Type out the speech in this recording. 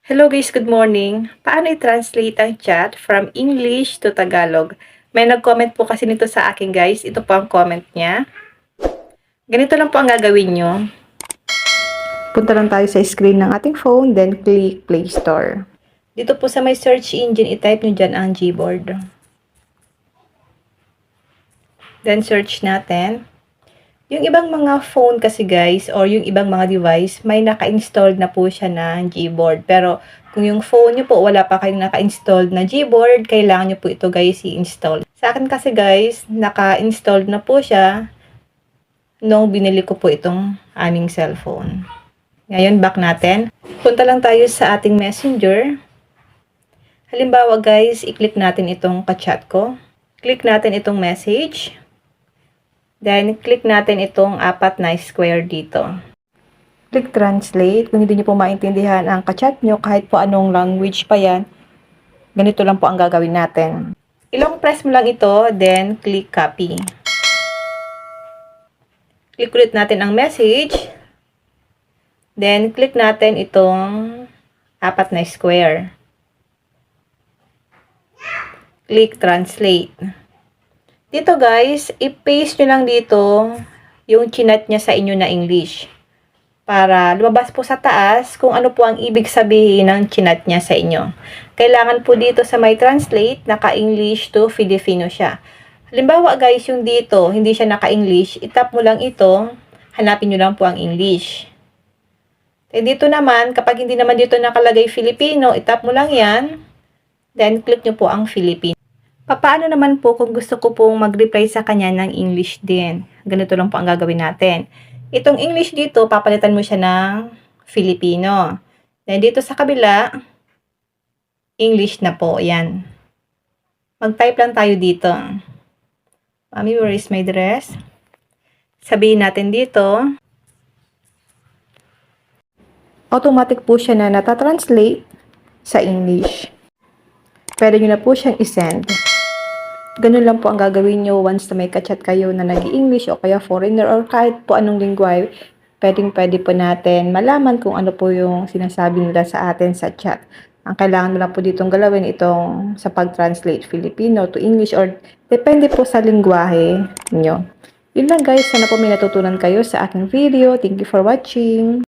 Hello guys, good morning. Paano i-translate ang chat from English to Tagalog? May nag-comment po kasi nito sa akin guys. Ito po ang comment niya. Ganito lang po ang gagawin nyo. Punta lang tayo sa screen ng ating phone, then click Play Store. Dito po sa may search engine, i-type nyo dyan ang Gboard. Then search natin. Yung ibang mga phone kasi guys, or yung ibang mga device, may naka-installed na po siya ng Gboard. Pero kung yung phone nyo po, wala pa kayong naka-installed na Gboard, kailangan nyo po ito guys i-install. Sa akin kasi guys, naka-installed na po siya nung binili ko po itong aming cellphone. Ngayon, back natin. Punta lang tayo sa ating messenger. Halimbawa guys, i-click natin itong ka-chat ko. Click natin itong message. Then, click natin itong apat na square dito. Click translate. Kung hindi nyo po maintindihan ang ka-chat nyo, kahit po anong language pa yan, ganito lang po ang gagawin natin. Ilong press mo lang ito, then click copy. Click ulit natin ang message. Then, click natin itong apat na square. Click translate. Dito guys, i-paste nyo lang dito yung chinat niya sa inyo na English. Para lumabas po sa taas kung ano po ang ibig sabihin ng chinat niya sa inyo. Kailangan po dito sa may translate, naka-English to Filipino siya. Halimbawa guys, yung dito, hindi siya naka-English, itap mo lang ito, hanapin nyo lang po ang English. E dito naman, kapag hindi naman dito nakalagay Filipino, itap mo lang yan, then click nyo po ang Filipino. Paano naman po kung gusto ko pong mag-reply sa kanya ng English din? Ganito lang po ang gagawin natin. Itong English dito, papalitan mo siya ng Filipino. Then dito sa kabila, English na po. Yan. Mag-type lang tayo dito. Mommy, where is my dress? Sabihin natin dito. Automatic po siya na natatranslate sa English. Pwede nyo na po siyang isend. Ganun lang po ang gagawin nyo once na may ka-chat kayo na nag-English o kaya foreigner or kahit po anong lingwahe, pwede po natin malaman kung ano po yung sinasabi nila sa atin sa chat. Ang kailangan mo lang po ditong galawin itong sa pag-translate Filipino to English or depende po sa lingwahe nyo. Yun lang guys, sana po may natutunan kayo sa aking video. Thank you for watching.